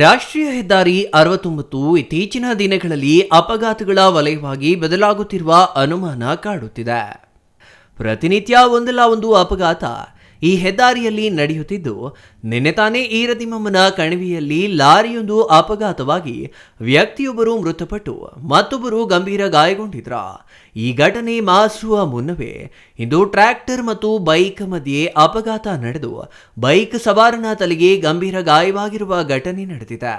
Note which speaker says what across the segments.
Speaker 1: ರಾಷ್ಟ್ರೀಯ ಹೆದ್ದಾರಿ 69 ಇತ್ತೀಚಿನ ದಿನಗಳಲ್ಲಿ ಅಪಘಾತಗಳ ವಲಯವಾಗಿ ಬದಲಾಗುತ್ತಿರುವ ಅನುಮಾನ ಕಾಡುತ್ತಿದೆ. ಪ್ರತಿನಿತ್ಯ ಒಂದಲ್ಲ ಒಂದು ಅಪಘಾತ ಈ ಹೆದ್ದಾರಿಯಲ್ಲಿ ನಡೆಯುತ್ತಿದ್ದು, ನಿನ್ನೆ ತಾನೇ ಈರದಿಮಮ್ಮನ ಕಣಿವೆಯಲ್ಲಿ ಲಾರಿಯೊಂದು ಅಪಘಾತವಾಗಿ ವ್ಯಕ್ತಿಯೊಬ್ಬರು ಮೃತಪಟ್ಟು ಮತ್ತೊಬ್ಬರು ಗಂಭೀರ ಗಾಯಗೊಂಡಿದ್ರ. ಈ ಘಟನೆ ಮಾಸುವ ಮುನ್ನವೇ ಇಂದು ಟ್ರ್ಯಾಕ್ಟರ್ ಮತ್ತು ಬೈಕ್ ಮಧ್ಯೆ ಅಪಘಾತ ನಡೆದು ಬೈಕ್ ಸವಾರನ ತಲೆಗೆ ಗಂಭೀರ ಗಾಯವಾಗಿರುವ ಘಟನೆ ನಡೆದಿದೆ.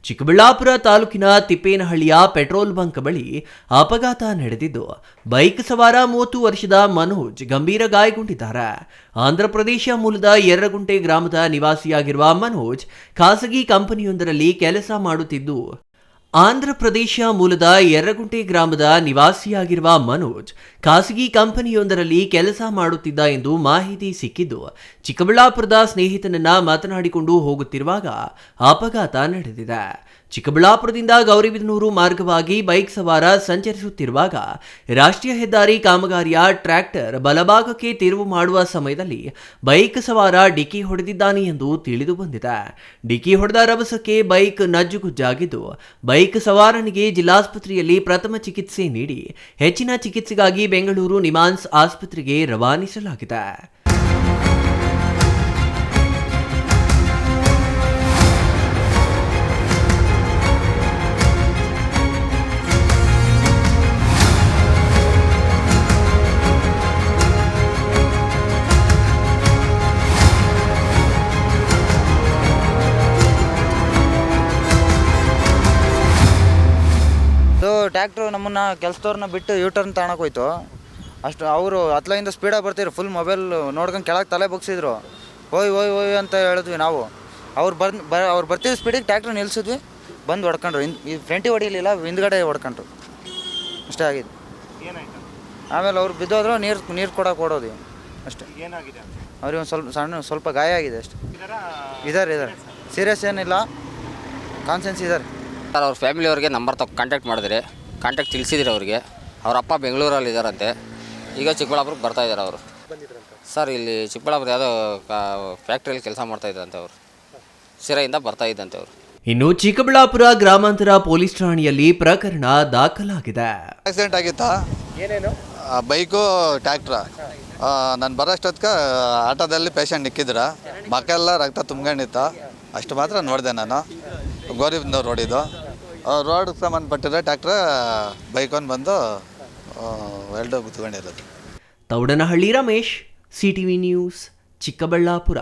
Speaker 1: ಚಿಕ್ಕಬಳ್ಳಾಪುರ ತಾಲೂಕಿನ ತಿಪ್ಪೇನಹಳ್ಳಿಯ ಪೆಟ್ರೋಲ್ ಬಂಕ್ ಬಳಿ ಅಪಘಾತ ನಡೆದಿದ್ದು, ಬೈಕ್ ಸವಾರ 30 ವರ್ಷದ ಮನೋಜ್ ಗಂಭೀರ ಗಾಯಗೊಂಡಿದ್ದಾರೆ. ಆಂಧ್ರಪ್ರದೇಶ ಮೂಲದ ಯರ್ರಗುಂಟೆ ಗ್ರಾಮದ ನಿವಾಸಿಯಾಗಿರುವ ಮನೋಜ್ ಖಾಸಗಿ ಕಂಪನಿಯೊಂದರಲ್ಲಿ ಕೆಲಸ ಮಾಡುತ್ತಿದ್ದು ಆಂಧ್ರಪ್ರದೇಶ ಮೂಲದ ಯರ್ರಗುಂಟೆ ಗ್ರಾಮದ ನಿವಾಸಿಯಾಗಿರುವ ಮನೋಜ್ ಖಾಸಗಿ ಕಂಪನಿಯೊಂದರಲ್ಲಿ ಕೆಲಸ ಮಾಡುತ್ತಿದ್ದ ಎಂದು ಮಾಹಿತಿ ಸಿಕ್ಕಿದ್ದು, ಚಿಕ್ಕಬಳ್ಳಾಪುರದ ಸ್ನೇಹಿತನನ್ನ ಮಾತನಾಡಿಕೊಂಡು ಹೋಗುತ್ತಿರುವಾಗ ಅಪಘಾತ ನಡೆದಿದೆ. ಚಿಕ್ಕಬಳ್ಳಾಪುರದಿಂದ ಗೌರಿಬಿದನೂರು ಮಾರ್ಗವಾಗಿ ಬೈಕ್ ಸವಾರ ಸಂಚರಿಸುತ್ತಿರುವಾಗ ರಾಷ್ಟ್ರೀಯ ಹೆದ್ದಾರಿ ಕಾಮಗಾರಿಯ ಟ್ರ್ಯಾಕ್ಟರ್ ಬಲಭಾಗಕ್ಕೆ ತಿರುವು ಮಾಡುವ ಸಮಯದಲ್ಲಿ ಬೈಕ್ ಸವಾರ ಡಿಕ್ಕಿ ಹೊಡೆದಿದ್ದಾನೆ ಎಂದು ತಿಳಿದು ಬಂದಿದೆ. ಡಿಕ್ಕಿ ಹೊಡೆದ ರಭಸಕ್ಕೆ ಬೈಕ್ ನಜ್ಜುಗುಜ್ಜಾಗಿದ್ದು, ಬೈಕ್ ಸವಾರನಿಗೆ ಜಿಲ್ಲಾಸ್ಪತ್ರೆಯಲ್ಲಿ ಪ್ರಥಮ ಚಿಕಿತ್ಸೆ ನೀಡಿ ಹೆಚ್ಚಿನ ಚಿಕಿತ್ಸೆಗಾಗಿ ಬೆಂಗಳೂರು ನಿಮಾನ್ಸ್ ಆಸ್ಪತ್ರೆಗೆ ರವಾನಿಸಲಾಗಿದೆ.
Speaker 2: ಟ್ಯಾಕ್ಟ್ರು ನಮ್ಮನ್ನ ಕೆಲಸದವ್ರನ್ನ ಬಿಟ್ಟು ಯೂಟರ್ನ್ ತಗೊಳಕ್ಕೆ ಹೋಯ್ತು. ಅಷ್ಟು ಅವರು ಹತ್ಲಿಂದ ಸ್ಪೀಡಾಗಿ ಬರ್ತಿದ್ರು, ಫುಲ್ ಮೊಬೈಲ್ ನೋಡ್ಕೊಂಡು ಕೆಳಗೆ ತಲೆ ಬಗ್ಸಿದ್ರು. ಓಯ್ ಅಂತ ಹೇಳಿದ್ವಿ ನಾವು. ಅವ್ರು ಬರ್ತಿದ್ದ ಸ್ಪೀಡಿಗೆ ಟ್ಯಾಕ್ಟ್ರ್ ನಿಲ್ಸಿದ್ವಿ, ಬಂದು ಹೊಡ್ಕೊಂಡ್ರು. ಈ ಫ್ರಂಟಿಗೆ ಹೊಡಿಲಿಲ್ಲ, ಹಿಂದ್ಗಡೆ ಹೊಡ್ಕೊಂಡ್ರು. ಅಷ್ಟೇ ಆಗಿದೆ. ಆಮೇಲೆ ಅವ್ರು ಬಿದ್ದೋದ್ರು, ನೀರು ಕೊಡೋಕೆ ಓಡೋದು ಅಷ್ಟೇ. ಅವ್ರಿಗೆ ಒಂದು ಸ್ವಲ್ಪ ಗಾಯ ಆಗಿದೆ ಅಷ್ಟೇ. ಇದ್ದಾರೆ ಸೀರಿಯಸ್ ಏನಿಲ್ಲ, ಕಾನ್ಸೆನ್ಸ್ ಇದ್ದಾರೆ.
Speaker 3: ಸರ್ ಅವ್ರ ಫ್ಯಾಮಿಲಿಯವ್ರಿಗೆ ನಂಬರ್ ಕಾಂಟ್ಯಾಕ್ಟ್ ಮಾಡಿದ್ರೆ ಕಾಂಟ್ಯಾಕ್ಟ್ ತಿಳಿಸಿದ್ರೆ ಅವ್ರಿಗೆ. ಅವ್ರ ಅಪ್ಪ ಬೆಂಗಳೂರಲ್ಲಿ ಇದ್ದಾರಂತೆ, ಈಗ ಚಿಕ್ಕಬಳ್ಳಾಪುರಕ್ಕೆ ಬರ್ತಾ ಇದ್ದಾರೆ ಅವರು. ಸರ್ ಇಲ್ಲಿ ಚಿಕ್ಕಬಳ್ಳಾಪುರ ಯಾವುದೋ ಫ್ಯಾಕ್ಟ್ರಿಯಲ್ಲಿ ಕೆಲಸ ಮಾಡ್ತಾ ಇದ್ರಂತೆ ಅವರು, ಸಿರೆಯಿಂದ ಬರ್ತಾ ಇದ್ದಂತೆ ಅವರು.
Speaker 1: ಇನ್ನು ಚಿಕ್ಕಬಳ್ಳಾಪುರ ಗ್ರಾಮಾಂತರ ಪೊಲೀಸ್ ಠಾಣೆಯಲ್ಲಿ ಪ್ರಕರಣ ದಾಖಲಾಗಿದೆ.
Speaker 4: ಆಕ್ಸಿಡೆಂಟ್ ಆಗಿತ್ತಾ?
Speaker 5: ಏನೇನು
Speaker 4: ಬೈಕು ಟ್ಯಾಕ್ಟ್ರ. ನಾನು ಬರೋಷ್ಟೊತ್ತಿಗೆ ಆಟೋದಲ್ಲಿ ಪೇಷಂಟ್ ನಿಕ್ಕಿದ್ರ, ಮಕ್ಕೆಲ್ಲ ರಕ್ತ ತುಂಬ್ಕೊಂಡಿತ್ತು. ಅಷ್ಟು ಮಾತ್ರ ನೋಡಿದೆ ನಾನು. ಗೌರಿಬಿದನೂರು ರೋಡಿದ್ದು ರೋಡ್ಗೆ ಸಂಬಂಧಪಟ್ಟಿರೋ ಟ್ಯಾಕ್ಟ್ರ ಬೈಕೊಂಡು ಬಂದು ಎರಡು ಗುದ್ಕೊಂಡಿರೋದು.
Speaker 1: Thoudanahalli Ramesh, CTV news, Chikkaballapur.